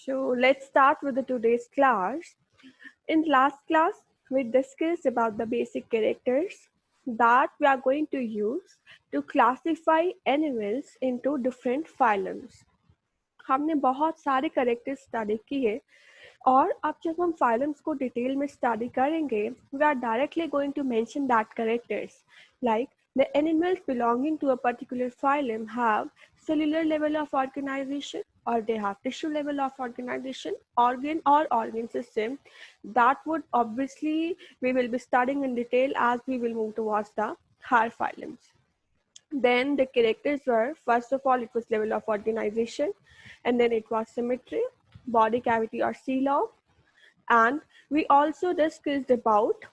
So let's start with the today's class. In last class, we discussed about the basic characters that we are going to use to classify animals into different phylums. हमने बहुत सारे characters study किए और अब जब हम phylums को detail में स्टडी करेंगे, we are directly going to mention that characters like the animals belonging to a particular phylum have cellular level of organization or they have tissue level of organization, organ or organ system. That would obviously we will be studying in detail as we will move towards the higher phylums. Then the characters were, first of all, it was level of organization, and then it was symmetry, body cavity or coelom, and we also discussed about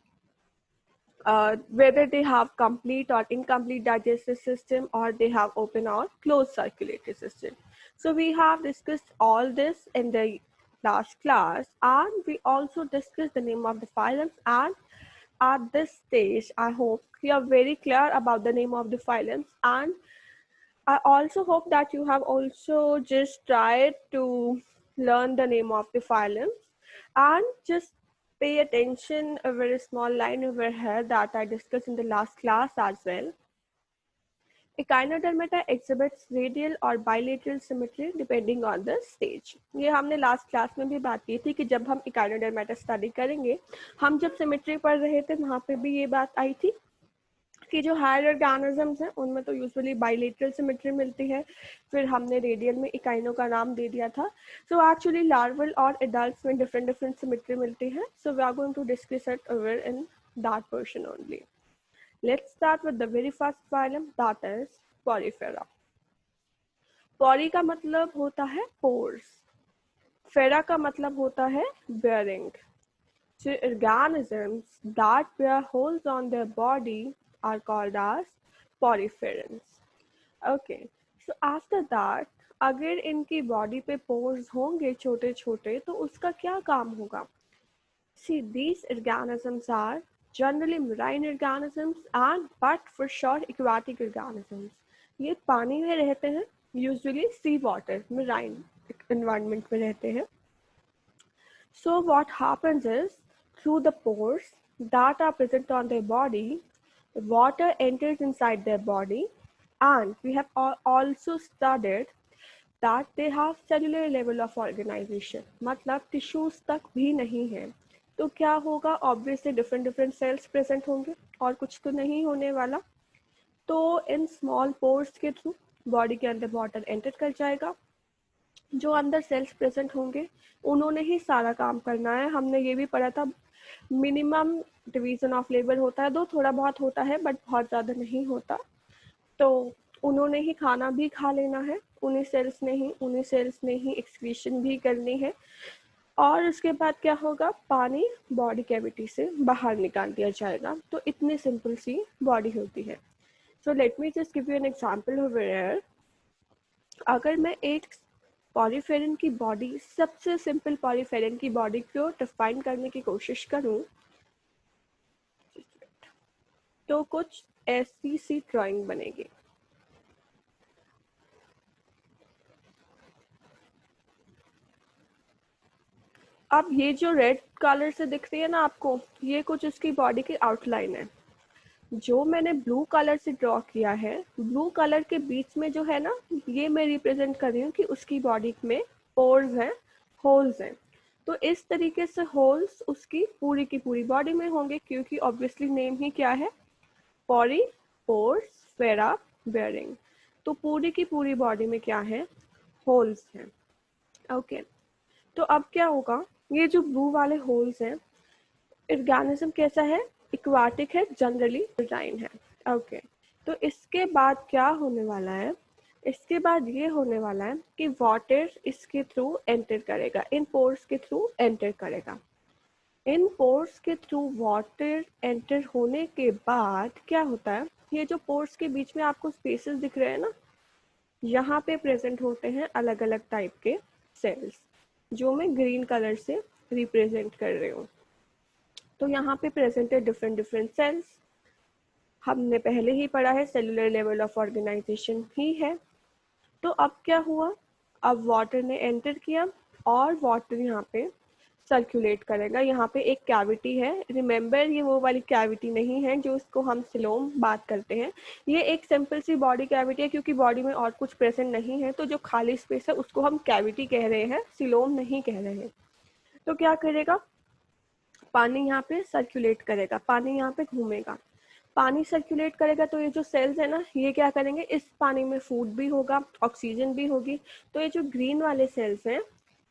whether they have complete or incomplete digestive system or they have open or closed circulatory system. So we have discussed all this in the last class, and we also discussed the name of the phylums. And at this stage, I hope you are very clear about the name of the phylums, and I also hope that you have also just tried to learn the name of the phylums and just pay attention a very small line over here that I discussed in the last class as well. Echinodermata exhibits radial or bilateral symmetry depending on the stage. ये हमने last class में भी बात की थी कि जब हम इकाइनोडर्मेटा स्टडी करेंगे, हम जब सिमेट्री पढ़ रहे थे वहाँ पे भी ये बात आई थी कि जो हायर ऑर्गेनिजम्स हैं उनमें तो यूजुअली बाइलेटरल सिमेट्री मिलती है, फिर हमने रेडियल में इकाइनो का नाम दे दिया था. सो एक्चुअली लार्वल और एडल्ट्स में डिफरेंट डिफरेंट सिमेट्री मिलती है. So we are going to discuss it over in that portion only. Let's start with the very first phylum, that is porifera. पोरी का मतलब होता है पोर्स, फेरा का मतलब होता है bearing. So organisms that bear holes on their body are called as poriferans. Okay, so after that, अगर इनकी बॉडी पे पोर्स होंगे छोटे छोटे तो उसका क्या काम होगा? See, these organisms are generally marine organisms and but for sure aquatic organisms. ये पानी में रहते हैं, usually sea water, marine environment में रहते हैं. So what happens is, through the pores that are present on their body, water enters inside their body, and we have also studied that they have cellular level of organization. मतलब tissues तक भी नहीं है. तो क्या होगा? Obviously different cells present होंगे और कुछ तो नहीं होने वाला. तो इन small pores के through body के अंदर water enter कर जाएगा. जो अंदर सेल्स प्रेजेंट होंगे उन्होंने ही सारा काम करना है. हमने ये भी पढ़ा था मिनिमम डिवीजन ऑफ लेबर होता है, दो थोड़ा बहुत होता है बट बहुत ज़्यादा नहीं होता. तो उन्होंने ही खाना भी खा लेना है, उन्हीं सेल्स ने ही एक्सक्रीशन भी करनी है. और उसके बाद क्या होगा? पानी बॉडी कैविटी से बाहर निकाल दिया जाएगा. तो इतनी सिंपल सी बॉडी होती है. So let me just give you an example over here. अगर मैं एक पॉलीफेरन की बॉडी, सबसे सिंपल पॉलीफेरन की बॉडी को डिफाइन करने की कोशिश करूं तो कुछ ऐसी सी ड्राइंग बनेगी. अब ये जो रेड कलर से दिख रही है ना आपको, ये कुछ उसकी बॉडी की आउटलाइन है. जो मैंने ब्लू कलर से ड्रॉ किया है, ब्लू कलर के बीच में जो है ना, ये मैं रिप्रेजेंट कर रही हूँ कि उसकी बॉडी में पोर्स हैं, होल्स हैं. तो इस तरीके से होल्स उसकी पूरी की पूरी बॉडी में होंगे क्योंकि ऑब्वियसली नेम ही क्या है? पोरी, पोर्स, फेरा, बेयरिंग. तो पूरी की पूरी बॉडी में क्या है? होल्स हैं. ओके, तो अब क्या होगा? ये जो ब्लू वाले होल्स हैं, ऑर्गेनिज्म कैसा है? एक्वाटिक है, जनरली मरीन है. ओके, तो इसके बाद क्या होने वाला है? इसके बाद ये होने वाला है कि वाटर इसके थ्रू एंटर करेगा, इन पोर्स के थ्रू एंटर करेगा. इन पोर्स के थ्रू वाटर एंटर होने के बाद क्या होता है? ये जो पोर्स के बीच में आपको स्पेसेस दिख रहे हैं ना, यहाँ पे प्रेजेंट होते हैं अलग अलग टाइप के सेल्स जो मैं ग्रीन कलर से रिप्रेजेंट कर रही हूँ. तो यहाँ पे प्रेजेंट है डिफरेंट सेल्स. हमने पहले ही पढ़ा है सेलुलर लेवल ऑफ ऑर्गेनाइजेशन ही है. तो अब क्या हुआ? अब वाटर ने एंटर किया, और वाटर यहाँ पे सर्कुलेट करेगा। यहाँ पे एक कैविटी है, रिमेंबर ये वो वाली कैविटी नहीं है जो इसको हम सिलोम बात करते हैं। ये एक सिंपल सी बॉडी कैविटी है, क्योंकि बॉडी में और कुछ प्रेजेंट नहीं है, तो जो खाली स्पेस है उसको हम कैविटी कह रहे हैं, सिलोम नहीं कह रहे हैं। तो क्या करेगा, पानी यहाँ पे सर्कुलेट करेगा, पानी यहाँ पे घूमेगा, पानी सर्कुलेट करेगा तो ये जो सेल्स है ना, ये क्या करेंगे, इस पानी में फूड भी होगा, ऑक्सीजन भी होगी। तो ये जो ग्रीन वाले सेल्स हैं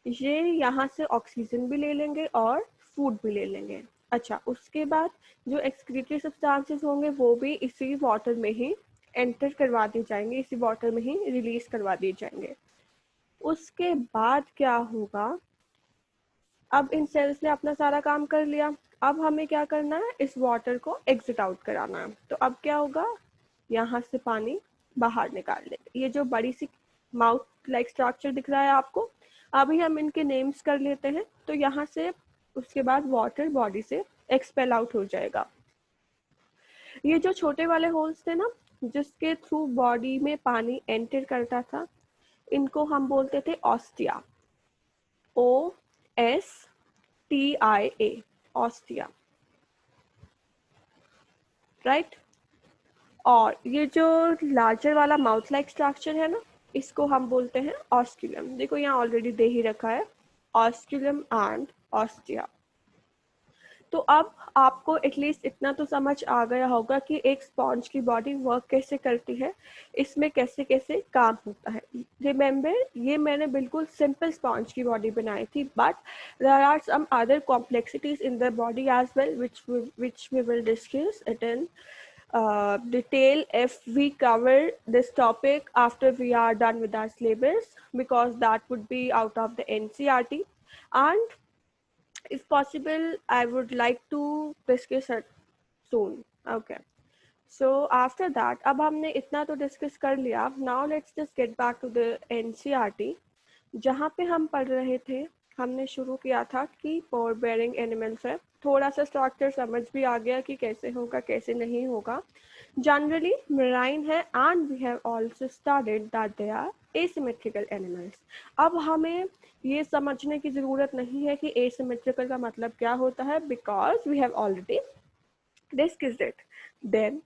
ये यहाँ से ऑक्सीजन भी ले लेंगे और फूड भी ले लेंगे। अच्छा, उसके बाद जो एक्सक्रीटरी सब्सटेंसेस होंगे वो भी इसी वाटर में ही एंटर करवा दिए जाएंगे, इसी वाटर में ही रिलीज करवा दिए जाएंगे। उसके बाद क्या होगा, अब इन सेल्स ने अपना सारा काम कर लिया, अब हमें क्या करना है, इस वाटर को एग्जिट आउट कराना है। तो अब क्या होगा, यहाँ से पानी बाहर निकाल लेंगे। ये जो बड़ी सी माउथ लाइक स्ट्रक्चर दिख रहा है आपको, अभी हम इनके नेम्स कर लेते हैं। तो यहाँ से उसके बाद वाटर बॉडी से एक्सपेल आउट हो जाएगा। ये जो छोटे वाले होल्स थे ना, जिसके थ्रू बॉडी में पानी एंटर करता था, इनको हम बोलते थे ऑस्टिया, OSTIA, ऑस्टिया, राइट। और ये जो लार्जर वाला माउथ लाइक स्ट्रक्चर है ना, इसको हम बोलते हैं ऑस्क्यूलम। देखो यहाँ ऑलरेडी दे ही रखा है, ऑस्क्यूलम एंड ऑस्टिया। तो अब आपको एटलीस्ट इतना तो समझ आ गया होगा कि एक स्पॉन्ज की बॉडी वर्क कैसे करती है, इसमें कैसे कैसे काम होता है। रिमेंबर, ये मैंने बिल्कुल सिंपल स्पॉन्ज की बॉडी बनाई थी, but there are some other complexities in the body as well which we will discuss it in detail if we cover this topic after we are done with our syllabus, because that would be out of the NCERT, and if possible I would like to discuss it soon. Okay, so after that, अब हमने इतना तो discuss कर लिया, now let's just get back to the NCERT, जहाँ पे हम पढ़ रहे थे। हमने शुरू किया था कि पोर बेयरिंग एनिमल्स है, थोड़ा सा स्ट्रक्चर समझ भी आ गया कि कैसे होगा कैसे नहीं होगा। जनरली मेराइन है, and we have also studied that they are asymmetrical animals. अब हमें ये समझने की ज़रूरत नहीं है कि एसिमेट्रिकल का मतलब क्या होता है, because we have already discussed it. Then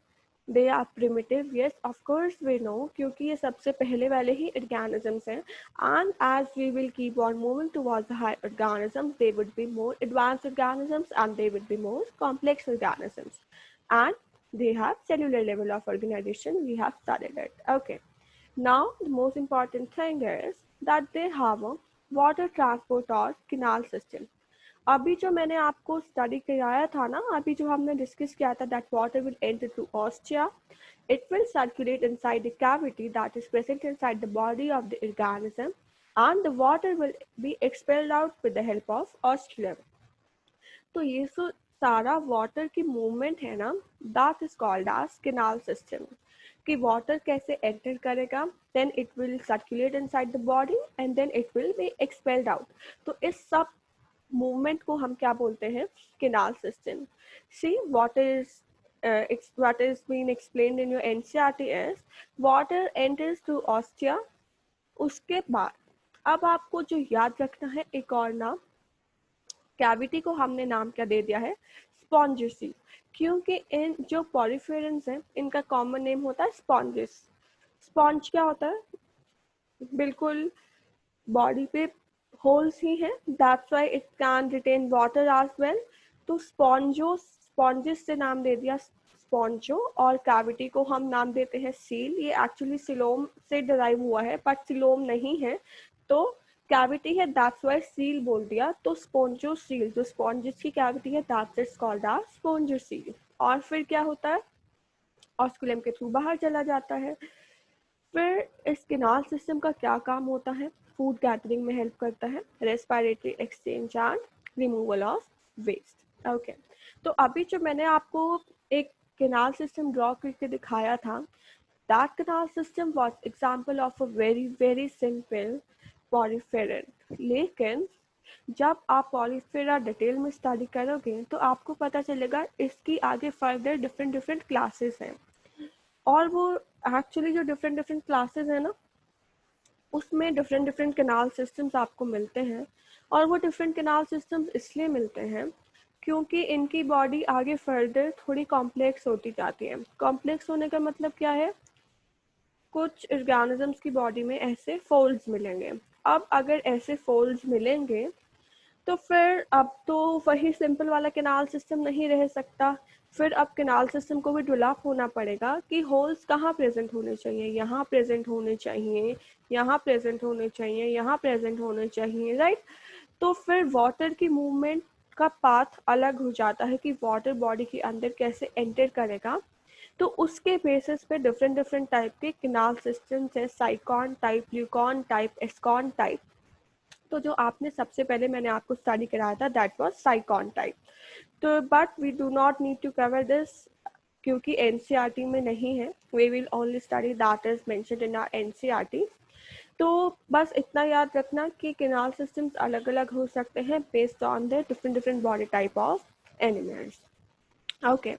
they are primitive, yes of course we know, क्योंकि ये सबसे पहले वाले ही ऑर्गेनिजम्स हैं, and as we will keep on moving towards the higher organisms, they would be more advanced organisms and they would be more complex organisms, and they have cellular level of organization, we have studied it. Okay, now the most important thing is that they have a water transport or canal system. अभी जो मैंने आपको study कराया था ना, अभी जो हमने डिस्कस किया था, that water will enter through ostia, it will circulate inside the cavity that is present inside the body of the organism, and the water will be expelled out with the help of osculum. तो ये सारा water की movement है ना, that is called as canal system. कि water कैसे enter करेगा, then it will circulate inside the body and then it will be expelled out. तो इस सब मूवमेंट को हम क्या बोलते हैं, canal system. See what is being explained in your NCERT is water enters through ostia। उसके बाद अब आपको जो याद रखना है एक और नाम, कैविटी को हमने नाम क्या दे दिया है, स्पॉन्जिसी, क्योंकि इन जो पॉरीफेरेंस हैं इनका कॉमन नेम होता है स्पॉन्जिस। स्पॉन्ज क्या होता है, बिल्कुल बॉडी पे होल्स ही हैं, that's why it can retain water as well. तो स्पॉन्जिस से नाम दे दिया स्पॉन्जो, और कैविटी को हम नाम देते हैं सील। ये एक्चुअली सिलोम से डिराइव हुआ है, बट सिलोम नहीं है, तो कैविटी है, दैट्स व्हाई सील बोल दिया। तो स्पोंजो सील, जो स्पॉन्जिस की कैविटी है, that's it's called as spongocoel. और फिर क्या होता है, ऑस्कुलम के थ्रू बाहर चला जाता है। फिर इस कैनाल सिस्टम का क्या काम होता है, फूड गैदरिंग में हेल्प करता है, respiratory exchange and removal of waste. Okay, तो अभी जो मैंने आपको एक कैनाल सिस्टम ड्रॉ करके दिखाया था, that canal system was example of a very very simple poriferan. लेकिन जब आप पॉलीफेरा डिटेल में स्टडी करोगे तो आपको पता चलेगा इसकी आगे फर्दर डिफरेंट क्लासेस हैं, और वो एक्चुअली जो डिफरेंट क्लासेस हैं ना, उसमें डिफरेंट डिफरेंट कैनाल सिस्टम्स आपको मिलते हैं, और वो डिफरेंट कैनाल सिस्टम्स इसलिए मिलते हैं क्योंकि इनकी बॉडी आगे फर्दर थोड़ी कॉम्प्लेक्स होती जाती है। कॉम्प्लेक्स होने का मतलब क्या है, कुछ ऑर्गेनिजम्स की बॉडी में ऐसे फोल्ड्स मिलेंगे। अब अगर ऐसे फोल्ड्स मिलेंगे तो फिर अब तो वही सिंपल वाला कैनाल सिस्टम नहीं रह सकता। फिर अब कैनाल सिस्टम को भी डेवलप होना पड़ेगा कि होल्स कहाँ प्रेजेंट होने चाहिए, यहाँ प्रेजेंट होने चाहिए, यहाँ प्रेजेंट होने चाहिए, यहाँ प्रेजेंट होने चाहिए, राइट। तो फिर वाटर की मूवमेंट का पाथ अलग हो जाता है कि वाटर बॉडी के अंदर कैसे एंटर करेगा। तो उसके बेसिस पे डिफरेंट डिफरेंट टाइप के कैनाल सिस्टम्स है, sycon type, leucon type, ascon type. तो जो आपने सबसे पहले मैंने आपको स्टडी कराया था दैट वाज साइकॉन टाइप। तो but we do not need to cover this क्योंकि एनसीईआरटी में नहीं है। We will only study that is mentioned in our NCERT. तो बस इतना याद रखना कि कैनाल सिस्टम्स अलग अलग हो सकते हैं based on the different different body type of animals. Okay,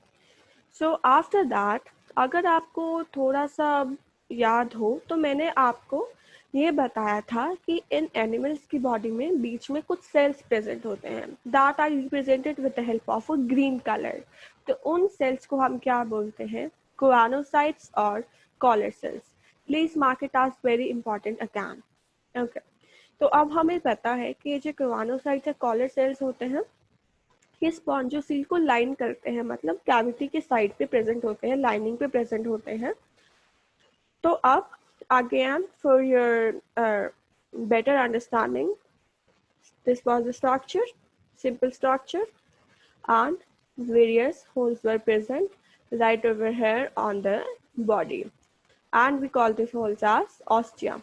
so after that अगर आपको थोड़ा सा याद हो तो मैंने आपको ये बताया था कि इन एनिमल्स की बॉडी में बीच में कुछ सेल्स प्रेजेंट होते हैं that are represented with the help of a green colour. तो उन सेल्स को हम क्या बोलते हैं, कोआनोसाइट्स और collar cells. Please mark it as very important again. Okay, तो अब हमें पता है कि ये जो कोआनोसाइट्स या कॉलर सेल्स होते हैं ये स्पॉन्जोसील को लाइन करते हैं, मतलब कैविटी के साइड पे प्रेजेंट होते हैं, लाइनिंग पे प्रेजेंट होते हैं। तो अब again for your better understanding, this was the structure, simple structure, and various holes were present right over here on the body, and we call these holes as ostia.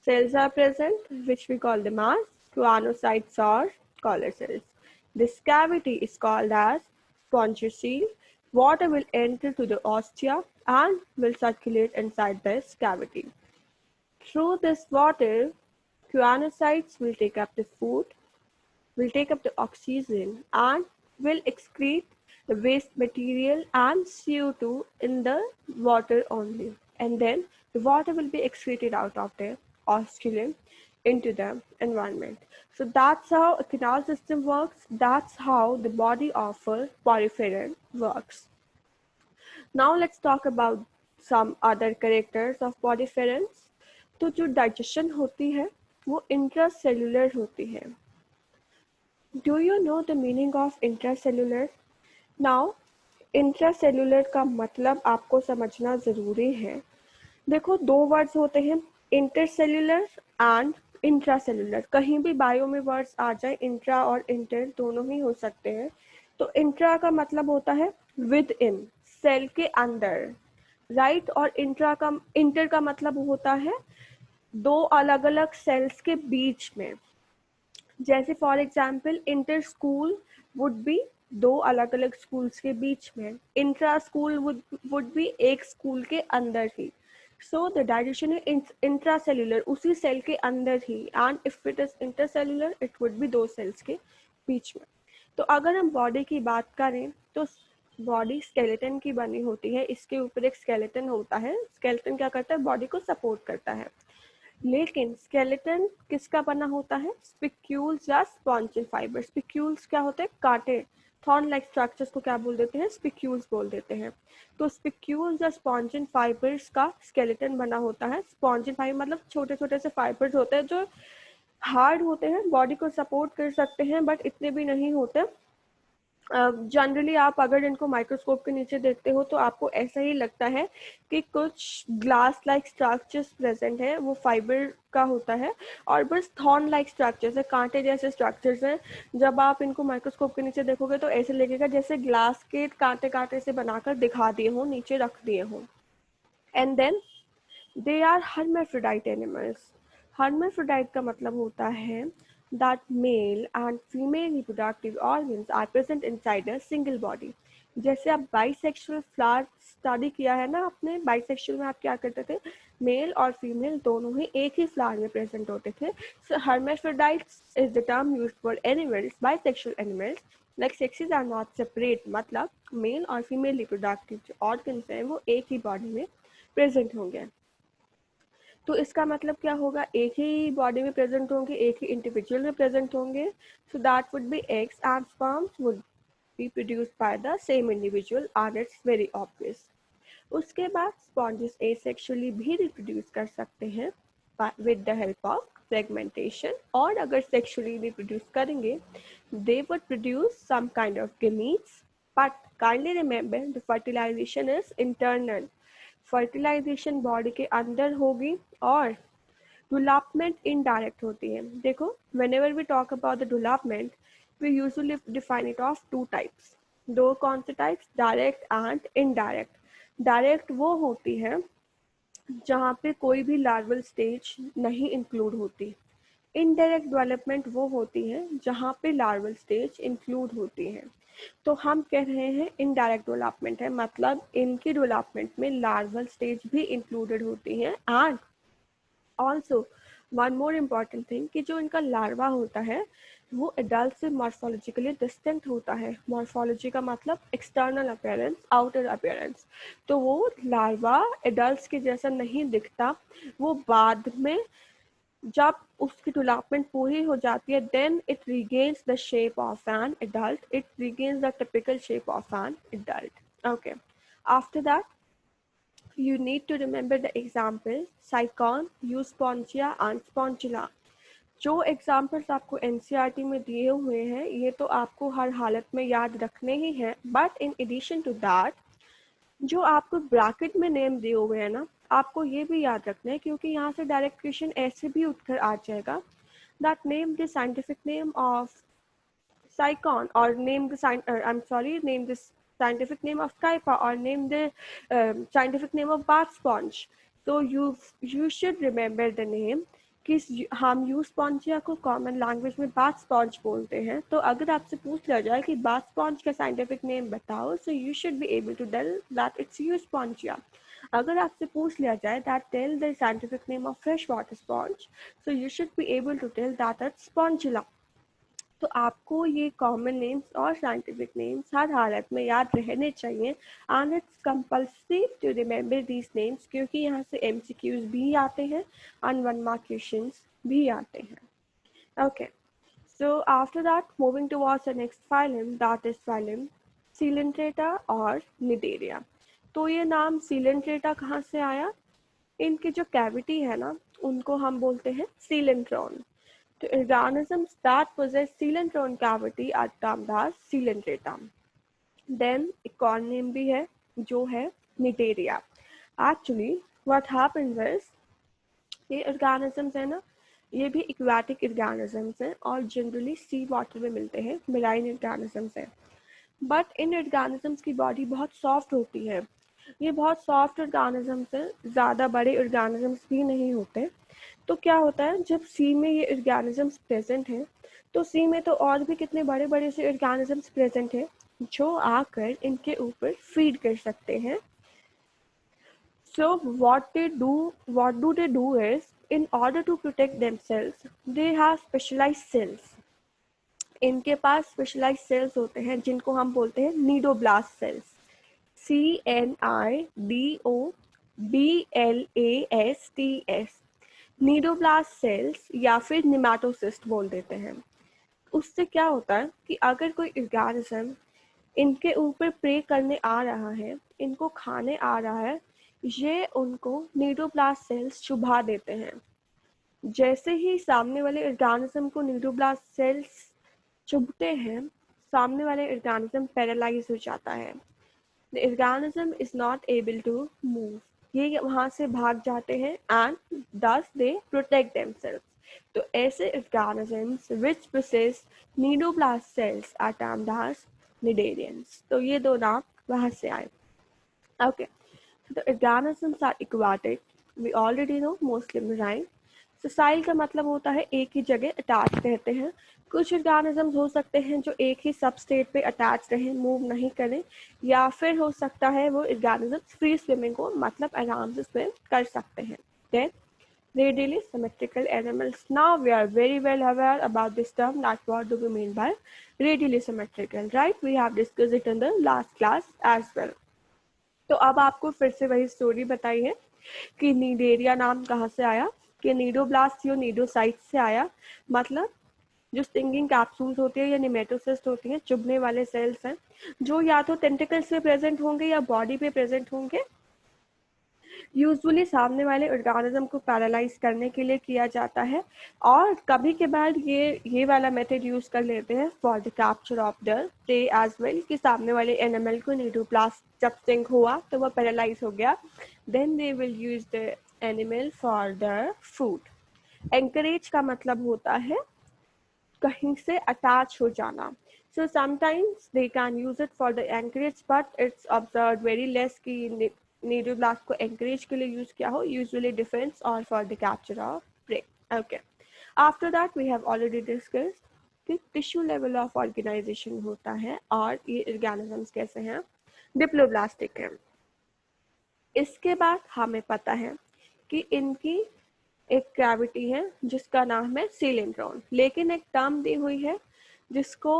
Cells are present, which we call them as choanocytes or collar cells. This cavity is called as spongiocele. Water will enter to the ostia and will circulate inside this cavity. Through this water, choanocytes will take up the food, will take up the oxygen, and will excrete the waste material and CO2 in the water only. And then the water will be excreted out of the osculum into the environment. So that's how a canal system works. That's how the body of a poriferan works. Now let's talk about some other characters of poriferans. तो जो digestion होती है वो intracellular होती है। Do you know the meaning of intracellular? Now intracellular का मतलब आपको समझना ज़रूरी है। देखो, दो वर्ड्स होते हैं, इंटरसेल्युलर एंड इंट्रासेल्युलर। कहीं भी बायो में वर्ड्स आ जाए, इंट्रा और इंटर दोनों ही हो सकते हैं। तो इंट्रा का मतलब होता है विद इन, सेल के अंदर, राइट। और इंटर का मतलब होता है दो अलग अलग सेल्स के बीच में। जैसे for example inter school would be दो अलग अलग स्कूल्स के बीच में, इंट्रा स्कूल वुड बी एक स्कूल के अंदर ही। So the digestion is intracellular, उसी सेल के अंदर ही, and if it is intercellular it would be दो सेल्स के बीच में। तो अगर हम बॉडी की बात करें तो बॉडी स्केलेटन की बनी होती है, इसके ऊपर एक स्केलेटन होता है। स्केलेटन क्या करता है, बॉडी को सपोर्ट करता है। लेकिन स्केलेटन किसका बना होता है, स्पिक्यूल्स या स्पॉन्जिन फाइबर। स्पिक्यूल्स क्या होते हैं, कांटे, थॉर्न लाइक स्ट्रक्चर्स को क्या बोल देते हैं, स्पिक्यूल्स बोल देते हैं। तो स्पिक्यूल्स या स्पॉन्जिन फाइबर्स का स्केलेटन बना होता है। स्पॉन्जिन फाइबर मतलब छोटे छोटे से फाइबर्स होते हैं जो हार्ड होते हैं, बॉडी को सपोर्ट कर सकते हैं, बट इतने भी नहीं होते। जनरली आप अगर इनको माइक्रोस्कोप के नीचे देखते हो तो आपको ऐसा ही लगता है कि कुछ ग्लास लाइक स्ट्रक्चर्स प्रेजेंट है, वो फाइबर का होता है, और बस थॉर्न लाइक स्ट्रक्चर्स है, कांटे जैसे स्ट्रक्चर्स हैं। जब आप इनको माइक्रोस्कोप के नीचे देखोगे तो ऐसे लगेगा जैसे ग्लास के कांटे कांटे से बनाकर दिखा दिए हों, नीचे रख दिए हों। And then they are hermaphrodite animals. Hermaphrodite का मतलब होता है that male and female reproductive organs are present inside a single body. जैसे आप बाइसेक्सुअल फ्लावर स्टडी किया है ना आपने, बाइसेक्सुअल में आप क्या करते थे, मेल और फीमेल दोनों ही एक ही फ्लावर में प्रेजेंट होते थे। सो hermaphrodites is the term used for animals, bisexual animals, like sexes are not separate, मतलब मेल और फीमेल रिप्रोडक्टिव जो ऑर्गन्स हैं वो एक ही बॉडी में प्रेजेंट होंगे। तो इसका मतलब क्या होगा, एक ही बॉडी में प्रेजेंट होंगे, एक ही इंडिविजुअल में प्रेजेंट होंगे. So that would be eggs and sperms would be produced by the same individual and it's very obvious. उसके बाद स्पॉन्जेस एसेक्सुअली भी रिप्रोड्यूस कर सकते हैं with the help of fragmentation, और अगर सेक्सुअली रिप्रोड्यूस करेंगे they would produce some kind of gametes, but kindly remember the fertilization is internal. Fertilization body के अंदर होगी और डेवलपमेंट इनडायरेक्ट होती है. देखो, whenever we talk about the development, we usually define it of two types. दो कौन से types, direct and indirect. Direct वो होती है जहाँ पे कोई भी लार्वल स्टेज नहीं इंक्लूड होती. इनडायरेक्ट डेवलपमेंट वो होती है जहाँ पे लार्वल स्टेज इंक्लूड होती है. तो हम कह रहे हैं इनडायरेक्ट डेवलपमेंट है, मतलब इनकी डेवलपमेंट में लार्वल स्टेज भी इंक्लूडेड होती है. And also one more important thing कि जो इनका लार्वा होता है वो एडल्ट से मॉर्फोलॉजिकली डिस्टिंक्ट होता है. मॉर्फोलॉजी का मतलब एक्सटर्नल अपीयरेंस, आउटर अपीयरेंस. तो वो लार्वा एडल्ट के जैसा नहीं दिखता. वो बाद में जब उसकी डेवलपमेंट पूरी हो जाती है, then it regains the shape of an adult, it regains the typical shape of an adult. Okay, after that you need to remember the example Sycon, Euspongia and Spontilla. जो एग्जाम्पल्स आपको NCERT में दिए हुए हैं ये तो आपको हर हालत में याद रखने ही हैं, but in addition to that जो आपको ब्रैकेट में नेम दिए हुए हैं ना, आपको ये भी याद रखना है क्योंकि यहाँ से डायरेक्ट क्वेश्चन ऐसे भी उठकर आ जाएगा. That name the scientific name of Sycon, or name the name this scientific name of Skypa, or name the scientific name of bath sponge. So you should remember the name कि हम Euspongia को common language में bath sponge बोलते हैं. तो अगर आपसे पूछ लिया जाए कि बाथ स्पॉन्ज का साइंटिफिक नेम बताओ, so you should be able to tell that it's Euspongia. अगर आपसे पूछ लिया जाए that tell the scientific name of fresh water sponge, so you should be able to tell that it's Spongilla. तो आपको ये common names और scientific names हर हालत में याद रहने चाहिए. And it's compulsory to remember these names क्योंकि यहाँ से एमसीक्यूज भी आते हैं और 1 मार्क क्वेश्चंस भी आते हैं. Okay, so after that moving towards the next phylum, that is phylum Coelenterata और निडेरिया. तो ये नाम सीलेंट्रेटा कहाँ से आया, इनकी जो कैविटी है ना उनको हम बोलते हैं सीलेंट्रॉन. तो organisms that possess coelentron cavity are termed as coelenterata. Then एक और नेम भी है जो है Cnidaria. Actually what happens is ये organisms है ना, ये भी aquatic organisms हैं और generally sea water में मिलते हैं, marine organisms हैं. बट इन organisms की बॉडी बहुत सॉफ्ट होती है. ये बहुत सॉफ्ट organisms हैं, ज़्यादा बड़े organisms भी नहीं होते. तो क्या होता है जब सी में ये ऑर्गेनिजम्स प्रेजेंट हैं तो सी में तो और भी कितने बड़े बड़े से ऑर्गेनिजम्स प्रेजेंट हैं जो आकर इनके ऊपर फीड कर सकते हैं. So what do they do is in order to protect themselves they have specialised cells. इनके पास स्पेशलाइज्ड सेल्स होते हैं जिनको हम बोलते हैं cnidoblast cells. CNIDOBLASTS, cnidoblast cells या फिर निमेटोसिस्ट बोल देते हैं. उससे क्या होता है कि अगर कोई ऑर्गेनिज्म इनके ऊपर प्रे करने आ रहा है, इनको खाने आ रहा है, ये उनको नीडोब्लास्ट सेल्स चुभा देते हैं. जैसे ही सामने वाले ऑर्गेनिज्म को नीडोब्लास्ट सेल्स चुभते हैं, सामने वाले ऑर्गेनिज्म पैरालाइज हो जाता है. The organism is not able to move. ये वहाँ से भाग जाते हैं and thus they protect themselves. तो ऐसे organisms which possess nidoblast cells are termed as nidarians. तो ये दो नाम वहाँ से आए. Okay. So the organisms are aquatic. We already know, mostly marine. सोसाइल का मतलब होता है एक ही जगह अटैच रहते हैं. कुछ ऑर्गेनिजम्स हो सकते हैं जो एक ही सब स्टेट पे अटैच रहें, मूव नहीं करें, या फिर हो सकता है वो ऑर्गेनिजम्स फ्री स्विमिंग को मतलब आराम से स्विम कर सकते हैं. Then radially symmetrical animals. Now we are very well aware about this term, that what do we mean by radially symmetrical, right? We have discussed it in the last class as well. तो अब आपको फिर से वही story बताई है कि नीडेरिया नाम कहाँ से आया, कि नीडोब्लास्ट या नीडोसाइट से आया। मतलब जो स्टिंगिंग कैप्सूल्स होती है या निमेटोसिस्ट होती हैं, चुभने वाले सेल्स हैं, जो या तो टेंटिकल्स पे प्रेजेंट होंगे या बॉडी पे प्रेजेंट होंगे। यूजुअली सामने वाले ऑर्गेनिज्म को पैरालाइज करने के लिए किया जाता है, और कभी के बाद ये वाला मेथड यूज कर लेते हैं for the capture of the prey as well, कि सामने वाले एनिमल को नीडोब्लास्ट जब स्टिंग हुआ तो वह पैरालाइज हो गया, then they will use the animal for the food. Anchorage का मतलब होता है कहीं से अटैच हो जाना। So sometimes they can use it for the anchorage, but it's observed very less कि needleblast को anchorage के लिए use किया हो, usually defense or for the capture of prey. Okay. After that we have already discussed कि tissue level of organization होता है और ये organisms कैसे हैं, डिप्लोब्लास्टिक हैं। इसके बाद हमें पता है कि इनकी एक कैविटी है जिसका नाम है सीलेंट्रॉन, लेकिन एक टर्म दी हुई है जिसको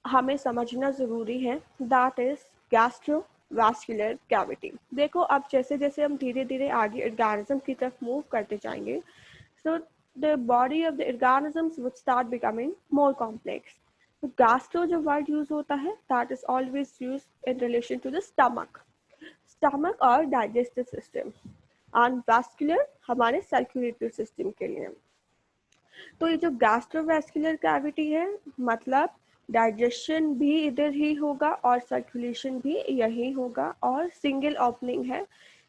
हमें समझना जरूरी है, दैट इज गैस्ट्रोवास्कुलर कैविटी। देखो अब जैसे जैसे हम धीरे धीरे आगे ऑर्गेनिज्म की तरफ मूव करते जाएंगे, so the body of the organisms would start becoming more complex. Gastro जो वर्ड यूज होता है that is always use in relation to the stomach और डाइजेस्टिव सिस्टम, एंड वास्कुलर हमारे सर्कुलेटरी सिस्टम के लिए। तो ये जो गैस्ट्रोवास्कुलर कैविटी है, मतलब डाइजेशन भी इधर ही होगा और सर्कुलेशन भी यही होगा, और सिंगल ओपनिंग है,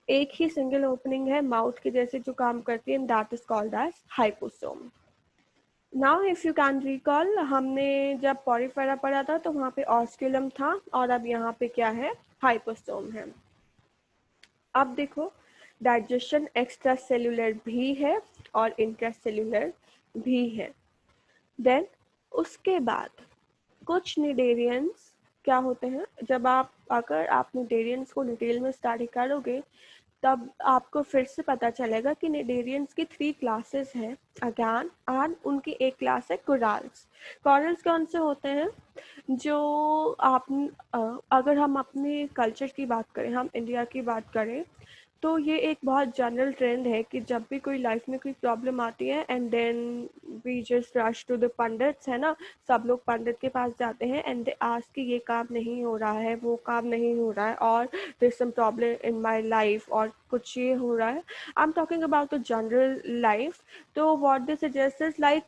एक ही सिंगल ओपनिंग है माउथ के जैसे जो काम करती है, that is called as hypostome. Now if you can recall, हमने जब पॉरीफेरा पढ़ा था तो वहाँ पे ऑस्क्यूलम था, और अब यहाँ पे क्या है, हाइपोसोम है। अब देखो डाइजेशन एक्स्ट्रा सेल्यूलर भी है और इंट्रासेल्यूलर भी है। देन उसके बाद कुछ निडेरियंस क्या होते हैं, जब अगर आप निडेरियंस को डिटेल में स्टडी करोगे तब आपको फिर से पता चलेगा कि निडेरियंस की 3 क्लासेस हैं अगेन, एंड उनकी एक क्लास है कोरल्स। कोरल्स कौन से होते हैं, जो आप अगर हम अपने कल्चर की बात करें, हम इंडिया की बात करें, तो ये एक बहुत जनरल ट्रेंड है कि जब भी कोई लाइफ में कोई प्रॉब्लम आती है and then we just rush to the pandits, है ना, सब लोग पंडित के पास जाते हैं एंड दे आस्क कि ये काम नहीं हो रहा है, वो काम नहीं हो रहा है, और there is some problem in my life, और कुछ ये हो रहा है। I am talking about the general life. तो what they suggest is like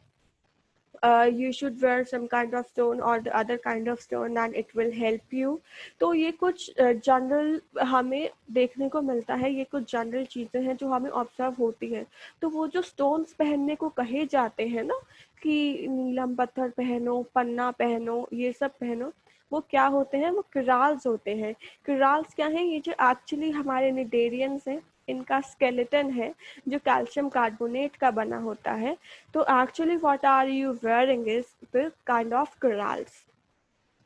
you should wear some kind of stone or the other kind of stone and it will help you। तो ये कुछ जनरल हमें देखने को मिलता है, ये कुछ जनरल चीज़ें हैं जो हमें ऑब्जर्व होती हैं। तो वो जो स्टोन्स पहनने को कहे जाते हैं ना, कि नीलम पत्थर पहनो, पन्ना पहनो, ये सब पहनो, वो क्या होते हैं, वो क्राल्स होते हैं। क्राल्स क्या हैं, ये जो एक्चुअली हमारे निडेरियंस हैं, इनका स्केलेटन है जो कैल्शियम कार्बोनेट का बना होता है। तो actually what are you wearing is the kind of corals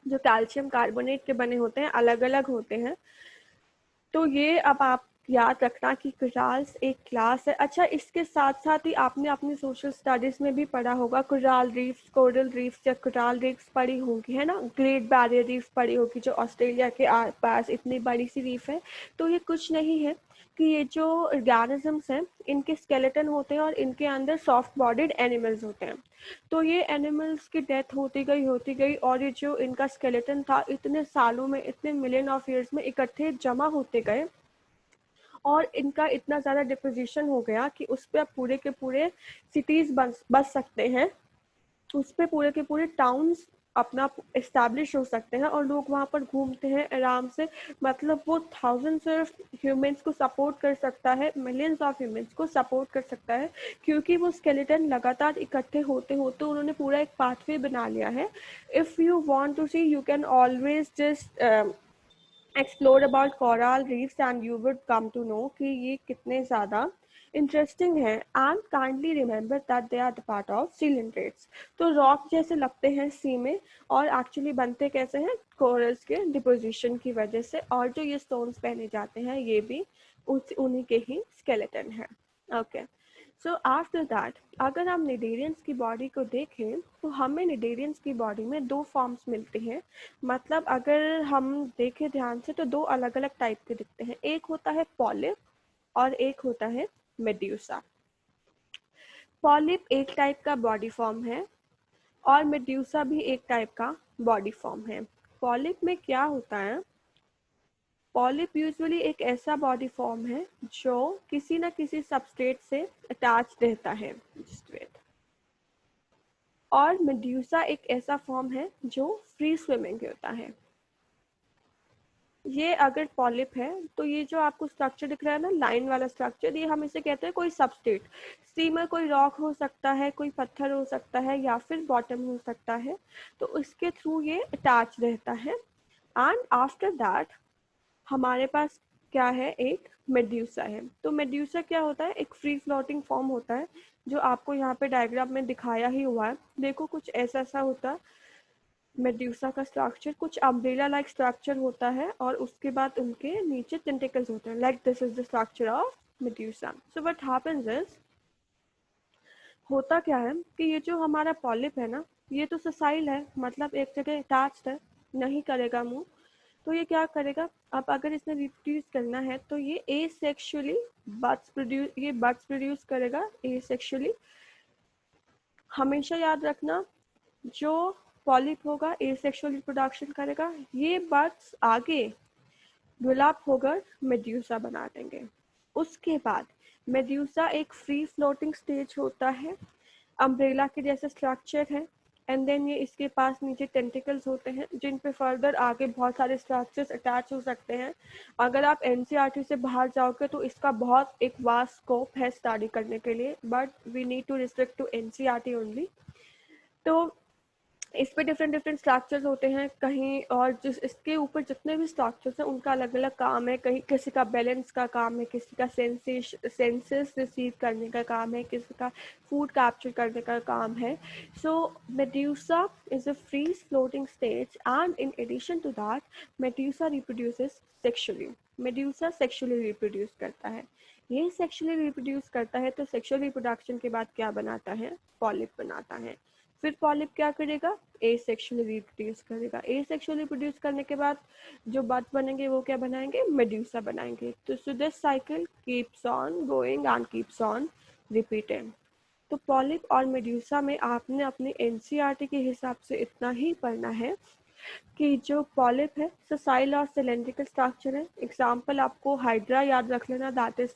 जो कैल्शियम कार्बोनेट के बने होते हैं, अलग अलग होते हैं। तो ये अब आप याद रखना कि कोरल्स एक क्लास है। अच्छा, इसके साथ साथ ही आपने अपनी सोशल स्टडीज में भी पढ़ा होगा कोरल रीफ्स, कोरल रीफ्स या कोरल रीफ्स पढ़ी होंगी, है ना। ग्रेट बैरियर रीफ पढ़ी होगी जो ऑस्ट्रेलिया के पास इतनी बड़ी सी रीफ है। तो ये कुछ नहीं है कि ये जो ऑर्गेनिजम्स हैं इनके स्केलेटन होते हैं और इनके अंदर सॉफ्ट बॉडीड एनिमल्स होते हैं। तो ये एनिमल्स की डेथ होती गई और ये जो इनका स्केलेटन था इतने सालों में, इतने मिलियन ऑफ ईयर्स में इकट्ठे जमा होते गए और इनका इतना ज़्यादा डिपोजिशन हो गया कि उस पर पूरे के पूरे सिटीज़ बस सकते हैं, उस पर पूरे के पूरे टाउन्स अपना इस्टेब्लिश हो सकते हैं और लोग वहाँ पर घूमते हैं आराम से। मतलब वो थाउजेंड्स ऑफ ह्यूमंस को सपोर्ट कर सकता है, मिलियंस ऑफ ह्यूमंस को सपोर्ट कर सकता है, क्योंकि वो स्केलेटन लगातार इकट्ठे होते होते उन्होंने पूरा एक पाथवे बना लिया है। If you want to see, you can always just explore about coral reefs and you would come to know कि ये कितने ज़्यादा इंटरेस्टिंग है। And kindly remember that they are the part of coelenterates. तो रॉक जैसे लगते हैं सी में और एक्चुअली बनते कैसे हैं, कोरल्स के डिपोजिशन की वजह से। और जो ये स्टोन्स पहने जाते हैं ये भी उन्हीं के ही स्केलेटन है। ओके, सो आफ्टर दैट अगर हम निडेरियंस की बॉडी को देखें तो हमें निडेरियंस की बॉडी में दो फॉर्म्स मिलते हैं। मतलब अगर हम देखें ध्यान से तो दो अलग अलग टाइप के दिखते हैं, एक होता है पॉलिप और एक होता है मेड्यूसा। पॉलिप एक टाइप का बॉडी फॉर्म है और मेड्यूसा भी एक टाइप का बॉडी फॉर्म है। पॉलिप में क्या होता है, पॉलिप यूजुअली एक ऐसा बॉडी फॉर्म है जो किसी न किसी सबस्ट्रेट से अटैच रहता है। और मेड्यूसा एक ऐसा फॉर्म है जो फ्री स्विमिंग होता है। ये अगर पॉलिप है तो ये जो आपको स्ट्रक्चर दिख रहा है ना, लाइन वाला स्ट्रक्चर, ये हम इसे कहते हैं कोई सबस्ट्रेट। स्टीमर कोई रॉक हो सकता है, कोई पत्थर हो सकता है या फिर बॉटम हो सकता है, तो इसके थ्रू ये अटैच रहता है। एंड आफ्टर दैट हमारे पास क्या है, एक मेड्यूसा है। तो मेड्यूसा क्या होता है, एक फ्री फ्लोटिंग फॉर्म होता है जो आपको यहाँ पे डायग्राम में दिखाया ही हुआ है। देखो कुछ ऐसा सा होता है मेड्यूसा का स्ट्रक्चर, कुछ अम्ब्रेला लाइक स्ट्रक्चर होता है और उसके बाद उनके नीचे टेंटिकल्स होते हैं। Like this is the structure of medusa. So what happens is, होता क्या है कि ये जो हमारा पॉलिप है ना, ये तो ससाइल है, मतलब एक जगह अटैच्ड है, नहीं करेगा मूव। तो ये क्या करेगा, अब अगर इसने रिप्रोड्यूस करना है तो ये एसेक्सुअली बड्स प्रोड्यूस करेगा एसेक्सुअली। हमेशा याद रखना, जो पॉलिप होगा एसेक्सुअल रिप्रोडक्शन करेगा, ये बड्स आगे डेवलप होकर मेड्यूसा बना देंगे। उसके बाद मेड्यूसा एक फ्री फ्लोटिंग स्टेज होता है, अम्ब्रेला के जैसे स्ट्रक्चर है। एंड देन ये इसके पास नीचे टेंटिकल्स होते हैं जिन पे फर्दर आगे बहुत सारे स्ट्रक्चर्स अटैच हो सकते हैं। अगर आप एनसीईआरटी से बाहर जाओगे तो इसका बहुत एक वास्ट स्कोप है स्टडी करने के लिए, but we need to restrict to NCERT only. तो इस पे डिफरेंट डिफरेंट स्ट्रक्चर्स होते हैं कहीं, और जिस इसके ऊपर जितने भी स्ट्रक्चर्स हैं उनका अलग अलग काम है। कहीं किसी का बैलेंस का काम है, किसी का सेंसेस रिसीव करने का काम है, किसी का फूड कैप्चर करने का काम है। So medusa is a free floating stage and in addition to that medusa reproduces sexually. Medusa sexually reproduce करता है। ये सेक्सुअली रिप्रोड्यूस करता है तो सेक्सुअल रिप्रोडक्शन के बाद क्या बनाता है, पॉलिप बनाता है। फिर पॉलिप क्या करेगा, एसेक्सुअली रिप्रोड्यूस करेगा। एसेक्सुअली रिप्रोड्यूस करने के बाद जो बड बनेंगे वो क्या बनाएंगे, मेड्यूसा बनाएंगे। तो so this cycle keeps on going and keeps on repeating. तो पॉलिप और मेड्यूसा में आपने अपने एनसीईआरटी के हिसाब से इतना ही पढ़ना है कि जो पॉलिप है ससाइल और सिलेंड्रिकल स्ट्रक्चर है। एग्जाम्पल आपको हाइड्रा याद रख लेना, दैट इज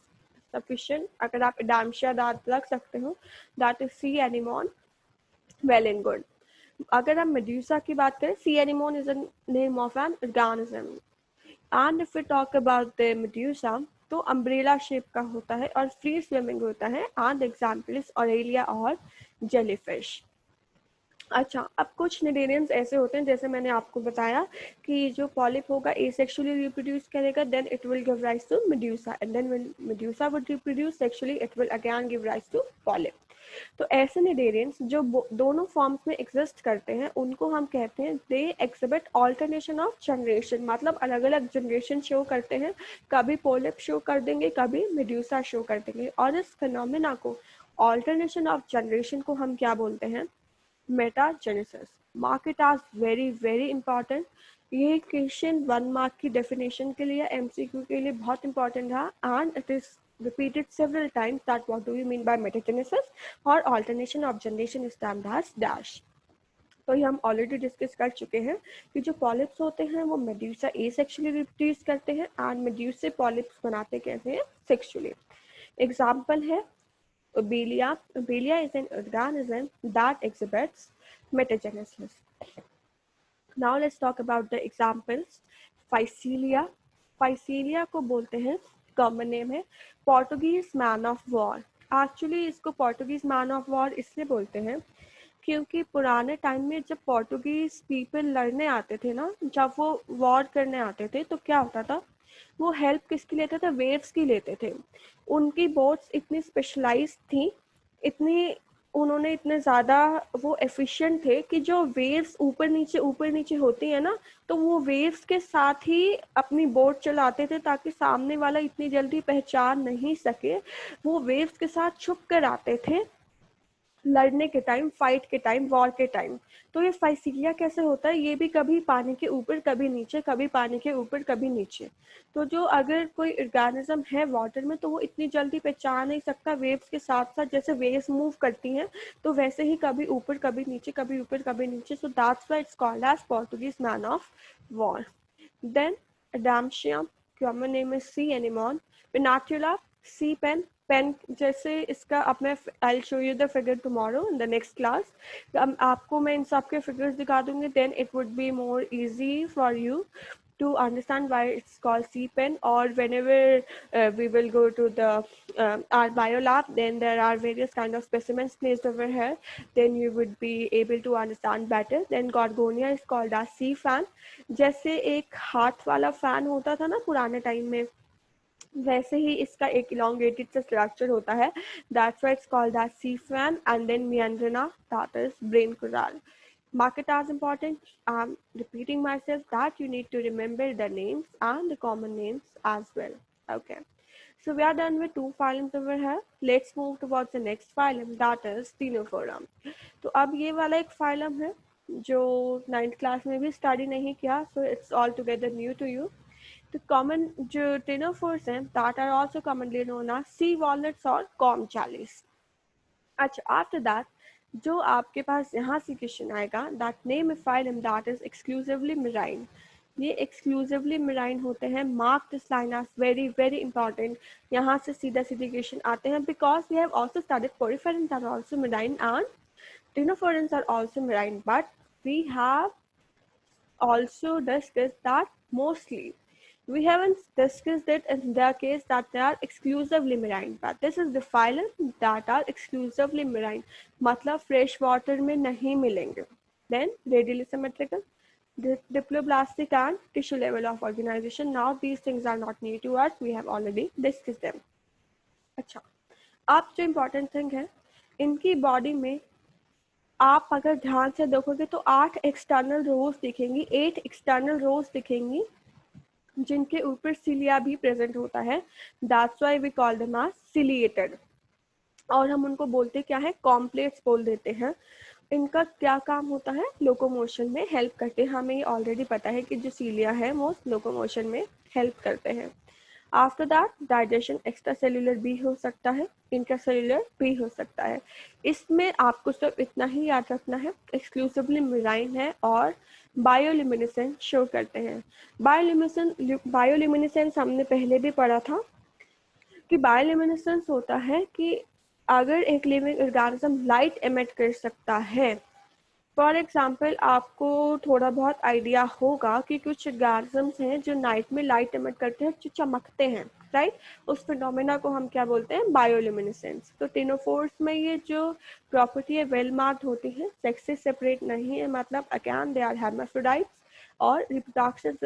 सफिशिएंट। अगर आप एडाम्शिया याद रख सकते हो, that is sea anemone, well and good. अगर हम मेड्यूसा की बात करें, sea anemone is a name of an organism. And if we talk about the medusa तो अम्ब्रेला शेप का होता है और फ्री स्विमिंग होता है। एंड एग्जाम्पल इज ऑरेलिया और जेलीफिश। अच्छा, अब कुछ निडेरियंस ऐसे होते हैं जैसे मैंने आपको बताया कि जो पॉलिप होगा एसेक्सुअली रिप्रोड्यूस करेगा, then it will give rise to medusa, and then when medusa would reproduce sexually it will again give rise to polyp. तो ऐसे निडेरियंस जो दोनों फॉर्म्स में एग्जिस्ट करते हैं उनको हम कहते हैं दे एक्सिबिट ऑल्टरनेशन ऑफ जनरेशन। मतलब अलग अलग जनरेशन शो करते हैं, कभी पॉलिप शो कर देंगे, कभी मेड्यूसा शो कर देंगे। और इस फिनोमेना को, ऑल्टरनेशन ऑफ जनरेशन को हम क्या बोलते हैं, metagenesis. Mark it as very very important. ये क्वेश्चन 1 मार्क की डेफिनेशन के लिए, एमसीक्यू के लिए बहुत इंपॉर्टेंट है। And it is repeated several times that what do you mean by metagenesis or alternation of generation is termed as dash। तो ये हम ऑलरेडी डिस्कस कर चुके हैं कि जो पॉलिप्स होते हैं वो मेड्यूसा एसेक्सुअली रिप्रोड्यूस करते हैं एंड मेड्यूसा पॉलिप्स बनाते कैसे हैं, सेक्सुअली। एग्जाम्पल है Obelia. Obelia is an organism that exhibits metagenesis. Now let's talk about the examples. Phycelia. Phycelia को बोलते हैं, कॉमन नेम है Portuguese man of war. Actually इसको पोर्टुगीज मैन ऑफ वॉर इसलिए बोलते हैं क्योंकि पुराने टाइम में जब पोर्टुगीज पीपल लड़ने आते थे ना, जब वो वॉर करने आते थे तो क्या होता था, वो हेल्प किसकी लेते थे, वेव्स की लेते थे। उनकी बोट्स इतनी स्पेशलाइज्ड थी, इतनी उन्होंने इतने ज़्यादा वो एफिशिएंट थे कि जो वेव्स ऊपर नीचे होती है ना, तो वो वेव्स के साथ ही अपनी बोट चलाते थे ताकि सामने वाला इतनी जल्दी पहचान नहीं सके। वो वेव्स के साथ छुप कर आते थे लड़ने के टाइम, फाइट के टाइम, वॉर के टाइम। तो ये फाइसीलिया कैसे होता है, ये भी कभी पानी के ऊपर कभी नीचे, कभी पानी के ऊपर कभी नीचे। तो जो अगर कोई ऑर्गेनिज्म है वाटर में तो वो इतनी जल्दी पहचान नहीं सकता वेव्स के साथ साथ, जैसे वेव्स मूव करती हैं तो वैसे ही कभी ऊपर कभी नीचे, कभी ऊपर कभी नीचे। So that's why it's called as Portuguese man of war. Then Adamsium, common name is sea anemone. Pinatula, sea pen. Pen जैसे इसका अब मैं I show you the figure tomorrow in the next class. आपको मैं इन सब के figures दिखा दूंगी, then it would be more easy for you to understand why it's called sea pen. Or whenever we will go to the our bio lab, then there are various kind of specimens placed over here, then you would be able to understand better. Then gorgonia is called as sea fan. जैसे एक हाथ वाला fan होता था ना पुराने time में, वैसे ही इसका एक elongated सा स्ट्रक्चर होता है, that's why it's called as sea fan. And then meandrina, that is brain coral. Mark it as important. I'm repeating myself that you need to remember the names and the common names as well. Okay. So we are done with two phylums over here. Let's move towards the next phylum, that is Ctenophora. तो अब ये वाला एक phylum है जो 9th class में भी study नहीं किया, so it's all together new to you. The common जो ctenophores हैं that are also commonly known as sea walnuts और कॉम chalice. अच्छा, आफ्टर दैट जो आपके पास यहाँ से क्वेश्चन आएगा, that name a phylum that is exclusively marine. ये एक्सक्लूसिवली मेराइन होते हैं। Mark this line as very very important. यहाँ से सीधा सीधे क्वेश्चन आते हैं because we have also studied poriferans are also marine and ctenophorans are also marine, but we have also discussed that mostly. We haven't discussed it in the case that they are exclusively marine, but this is the phylum that are exclusively marine, मतलब fresh water में नहीं मिलेंगे. Then radially symmetrical, diploblastic and tissue level of organization. Now these things are not new to us, we have already discussed them. अच्छा, अब जो important thing है, इनकी body में आप अगर ध्यान से देखोगे तो 8 एक्सटर्नल रोज दिखेंगी, 8 एक्सटर्नल रोज दिखेंगी जिनके ऊपर सिलिया भी प्रेजेंट होता है। That's why we call them as ciliated. और हम उनको बोलते क्या है, कॉम्प्लेक्स बोल देते हैं। इनका क्या काम होता है, लोकोमोशन में हेल्प करते हैं। हमें ये ऑलरेडी पता है कि जो सिलिया है वो लोकोमोशन में हेल्प करते हैं। After that digestion extra cellular भी हो सकता है, इंट्रासेल्यूलर भी हो सकता है। इसमें आपको सिर्फ इतना ही याद रखना है, एक्सक्लूसिवली मेराइन है और बायोल्यूमिनेसेंस शो करते हैं। बायोल्यूमिनेसेंस हमने पहले भी पढ़ा था कि बायोल्यूमिनेसेंस होता है कि अगर एक लिविंग ऑर्गेनिज्म लाइट एमिट कर सकता है। फॉर एग्जाम्पल आपको थोड़ा बहुत आइडिया होगा कि कुछ ऑर्गेनिजम्स हैं जो नाइट में लाइट एमिट करते हैं, जो चमकते हैं, राइट। उस फिनोमेना को हम क्या बोलते हैं, बायोल्यूमिनेसेंस। तो टेनोफोर्स में ये जो प्रॉपर्टी है वेल मार्क्ड होती है, सेक्स से सेपरेट नहीं है, मतलब अगेन दे आर hermaphrodites। और रिप्रोडक्शन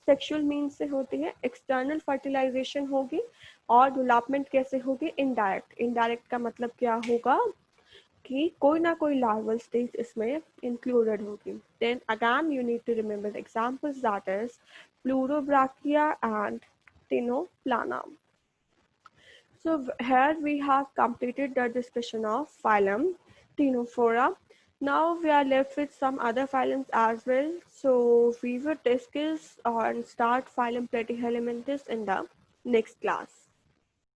सेक्सुअल मीन्स से होती है, एक्सटर्नल फर्टिलाइजेशन होगी। और डेवलपमेंट कैसे होगी, इनडायरेक्ट। इनडायरेक्ट का मतलब क्या होगा कि कोई ना कोई लार्वल स्टेज इसमें इंक्लूडेड होगी। Then again you need to remember the examples, that is pleurobrachia and ctenoplana. So here we have completed the discussion of phylum Ctenophora. Now we are left with some other phylums as well. So we will discuss and start phylum Platyhelminthes in the next class.